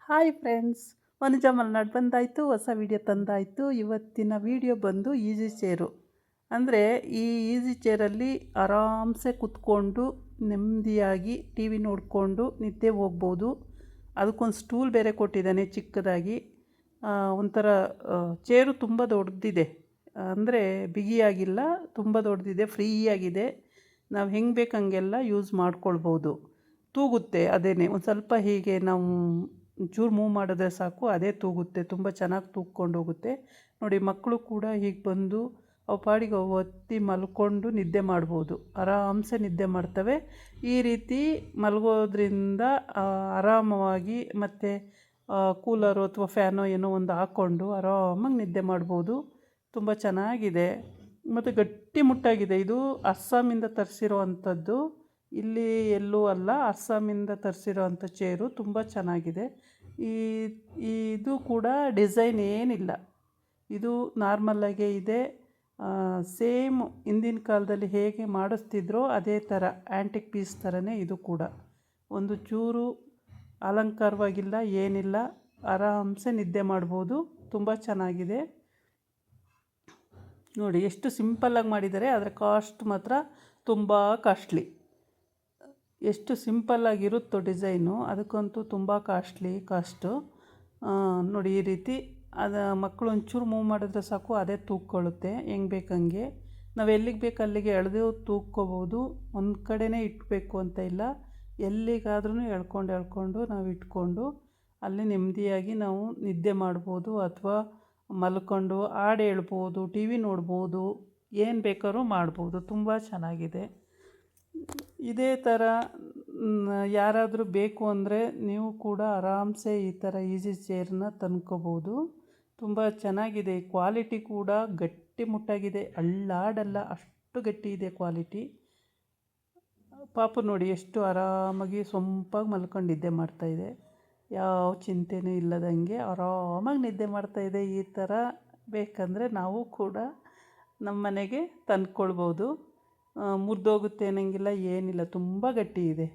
Hi friends, Vanaja Malnad ಬಂದಾಯಿತು, ಹೊಸ video ತಂದಾಯಿತು. ಇವತ್ತಿನ video ಬಂದು ಈಸಿ ಚೇರು. ಅಂದರೆ ಈ ಈಸಿ ಚೇರಲ್ಲಿ ಆರಾಮ್ಸೆ ಕೂತ್ಕೊಂಡು ನೆಮ್ಮದಿಯಾಗಿ ಟಿ ವಿ ನೋಡಿಕೊಂಡು ನಿದ್ದೆ ಹೋಗ್ಬೋದು. ಅದಕ್ಕೊಂದು ಸ್ಟೂಲ್ ಬೇರೆ ಕೊಟ್ಟಿದ್ದಾನೆ ಚಿಕ್ಕದಾಗಿ. ಒಂಥರ ಚೇರು ತುಂಬ ದೊಡ್ಡದಿದೆ, ಅಂದರೆ ಬಿಗಿಯಾಗಿಲ್ಲ, ತುಂಬ ದೊಡ್ಡದಿದೆ, ಫ್ರೀಯಾಗಿದೆ. ನಾವು ಹೆಂಗೆ ಬೇಕು ಹಂಗೆಲ್ಲ ಯೂಸ್ ಮಾಡ್ಕೊಳ್ಬೋದು. ತೂಗುತ್ತೆ, ಅದೇನೇ ಒಂದು ಸ್ವಲ್ಪ ಹೀಗೆ ನಾವು ಚೂರು ಮೂವ್ ಮಾಡಿದ್ರೆ ಸಾಕು, ಅದೇ ತೂಗುತ್ತೆ. ತುಂಬ ಚೆನ್ನಾಗಿ ತೂಗ್ಕೊಂಡು ಹೋಗುತ್ತೆ ನೋಡಿ. ಮಕ್ಕಳು ಕೂಡ ಹೀಗೆ ಬಂದು ಅವು ಪಾಡಿಗೆ ಅವು ಒತ್ತಿ ಮಲ್ಕೊಂಡು ನಿದ್ದೆ ಮಾಡ್ಬೋದು, ಆರಾಮ್ಸೆ ನಿದ್ದೆ ಮಾಡ್ತವೆ. ಈ ರೀತಿ ಮಲಗೋದ್ರಿಂದ ಆರಾಮವಾಗಿ ಮತ್ತು ಕೂಲರು ಅಥವಾ ಫ್ಯಾನೋ ಏನೋ ಒಂದು ಹಾಕ್ಕೊಂಡು ಆರಾಮಾಗಿ ನಿದ್ದೆ ಮಾಡ್ಬೋದು. ತುಂಬ ಚೆನ್ನಾಗಿದೆ ಮತ್ತು ಗಟ್ಟಿ ಮುಟ್ಟಾಗಿದೆ. ಇದು ಅಸ್ಸಾಮಿಂದ ತರಿಸಿರೋ ಅಂಥದ್ದು, ಇಲ್ಲಿ ಎಲ್ಲೂ ಅಲ್ಲ, ಅಸ್ಸಾಮಿಂದ ತರಿಸಿರೋ ಅಂಥ ಚೇರು. ತುಂಬ ಚೆನ್ನಾಗಿದೆ. ಇದು ಕೂಡ ಡಿಸೈನ್ ಏನಿಲ್ಲ, ಇದು ನಾರ್ಮಲ್ಲಾಗೇ ಇದೆ. ಸೇಮ್ ಹಿಂದಿನ ಕಾಲದಲ್ಲಿ ಹೇಗೆ ಮಾಡಿಸ್ತಿದ್ರೋ ಅದೇ ಥರ ಆ್ಯಂಟಿಕ್ ಪೀಸ್ ಥರನೇ ಇದು ಕೂಡ. ಒಂದು ಚೂರು ಅಲಂಕಾರವಾಗಿಲ್ಲ, ಏನಿಲ್ಲ, ಆರಾಮ್ಸೆ ನಿದ್ದೆ ಮಾಡ್ಬೋದು. ತುಂಬ ಚೆನ್ನಾಗಿದೆ ನೋಡಿ. ಎಷ್ಟು ಸಿಂಪಲ್ಲಾಗಿ ಮಾಡಿದ್ದಾರೆ, ಆದರೆ ಕಾಸ್ಟ್ ಮಾತ್ರ ತುಂಬ ಕಾಸ್ಟ್ಲಿ. ಎಷ್ಟು ಸಿಂಪಲ್ಲಾಗಿರುತ್ತೋ ಡಿಸೈನು, ಅದಕ್ಕಂತೂ ತುಂಬ ಕಾಸ್ಟು ನೋಡಿ. ಈ ರೀತಿ ಮಕ್ಕಳು ಒಂಚೂರು ಮೂವ್ ಮಾಡಿದ್ರೆ ಸಾಕು, ಅದೇ ತೂಗ್ಕೊಳ್ಳುತ್ತೆ ಹೆಂಗೆ ಬೇಕಂಗೆ. ನಾವು ಎಲ್ಲಿಗೆ ಬೇಕು ಅಲ್ಲಿಗೆ ಎಳೆದು ತೂಗ್ಕೋಬೋದು. ಒಂದು ಕಡೆನೇ ಇಟ್ಬೇಕು ಅಂತ ಇಲ್ಲ, ಎಲ್ಲಿಗಾದ್ರೂ ಎಳ್ಕೊಂಡು ನಾವು ಇಟ್ಕೊಂಡು ಅಲ್ಲಿ ನೆಮ್ಮದಿಯಾಗಿ ನಾವು ನಿದ್ದೆ ಮಾಡ್ಬೋದು, ಅಥವಾ ಮಲ್ಕೊಂಡು ಹಾಡು ಹೇಳ್ಬೋದು, ಟಿ ವಿ ನೋಡ್ಬೋದು, ಏನು ಬೇಕಾದ್ರೂ ಮಾಡ್ಬೋದು. ತುಂಬ ಚೆನ್ನಾಗಿದೆ. ಇದೇ ಥರ ಯಾರಾದರೂ ಬೇಕು ಅಂದರೆ ನೀವು ಕೂಡ ಆರಾಮ್ಸೆ ಈ ಥರ ಈಸಿ ಚೇರನ್ನ ತಂದ್ಕೋಬೋದು. ತುಂಬ ಚೆನ್ನಾಗಿದೆ. ಕ್ವಾಲಿಟಿ ಕೂಡ ಗಟ್ಟಿ ಮುಟ್ಟಾಗಿದೆ, ಅಳ್ಳಾಡಲ್ಲ, ಅಷ್ಟು ಗಟ್ಟಿ ಇದೆ ಕ್ವಾಲಿಟಿ. ಪಾಪು ನೋಡಿ ಎಷ್ಟು ಆರಾಮಾಗಿ ಸೊಂಪಾಗಿ ಮಲ್ಕೊಂಡು ನಿದ್ದೆ ಮಾಡ್ತಾಯಿದೆ, ಯಾವ ಚಿಂತೆನೂ ಇಲ್ಲದಂಗೆ ಆರಾಮಾಗಿ ನಿದ್ದೆ ಮಾಡ್ತಾಯಿದೆ. ಈ ಥರ ಬೇಕಂದರೆ ನಾವು ಕೂಡ ನಮ್ಮ ಮನೆಗೆ ತಂದ್ಕೊಳ್ಬೋದು. ಮುರಿದೋಗುತ್ತೆ ಅನ್ನೋಂಗಿಲ್ಲ, ಏನಿಲ್ಲ, ತುಂಬ ಗಟ್ಟಿ ಇದೆ.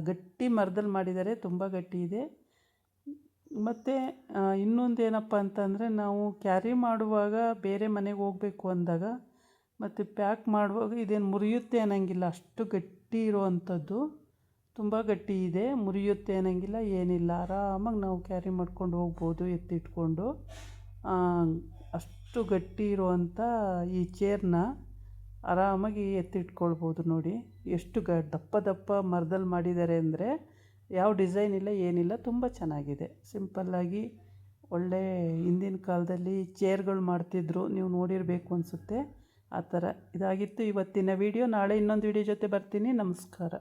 ಗಟ್ಟಿ ಮರದಲ್ಲಿ ಮಾಡಿದ್ದಾರೆ, ತುಂಬ ಗಟ್ಟಿ ಇದೆ. ಮತ್ತು ಇನ್ನೊಂದೇನಪ್ಪ ಅಂತಂದರೆ, ನಾವು ಕ್ಯಾರಿ ಮಾಡುವಾಗ ಬೇರೆ ಮನೆಗೆ ಹೋಗಬೇಕು ಅಂದಾಗ ಮತ್ತು ಪ್ಯಾಕ್ ಮಾಡುವಾಗ ಇದೇನು ಮುರಿಯುತ್ತೆ ಅನ್ನೋಂಗಿಲ್ಲ, ಅಷ್ಟು ಗಟ್ಟಿ ಇರುವಂಥದ್ದು. ತುಂಬ ಗಟ್ಟಿ ಇದೆ, ಮುರಿಯುತ್ತೆ ಅನ್ನೋಂಗಿಲ್ಲ, ಏನಿಲ್ಲ, ಆರಾಮಾಗಿ ನಾವು ಕ್ಯಾರಿ ಮಾಡ್ಕೊಂಡು ಹೋಗ್ಬೋದು ಎತ್ತಿಟ್ಕೊಂಡು. ಅಷ್ಟು ಗಟ್ಟಿ ಇರುವಂಥ ಈ ಚೇರ್ನ ಆರಾಮಾಗಿ ಎತ್ತಿಟ್ಕೊಳ್ಬೋದು ನೋಡಿ. ಎಷ್ಟು ದಪ್ಪ ದಪ್ಪ ಮರದಲ್ಲಿ ಮಾಡಿದ್ದಾರೆ ಅಂದರೆ, ಯಾವ ಡಿಸೈನ್ ಇಲ್ಲ, ಏನಿಲ್ಲ, ತುಂಬ ಚೆನ್ನಾಗಿದೆ. ಸಿಂಪಲ್ಲಾಗಿ ಒಳ್ಳೆ ಹಿಂದಿನ ಕಾಲದಲ್ಲಿ ಚೇರ್ಗಳು ಮಾಡ್ತಿದ್ರು, ನೀವು ನೋಡಿರಬೇಕು ಅನಿಸುತ್ತೆ. ಆ ಥರ ಇದಾಗಿತ್ತು ಇವತ್ತಿನ ವಿಡಿಯೋ. ನಾಳೆ ಇನ್ನೊಂದು ವಿಡಿಯೋ ಜೊತೆ ಬರ್ತೀನಿ. ನಮಸ್ಕಾರ.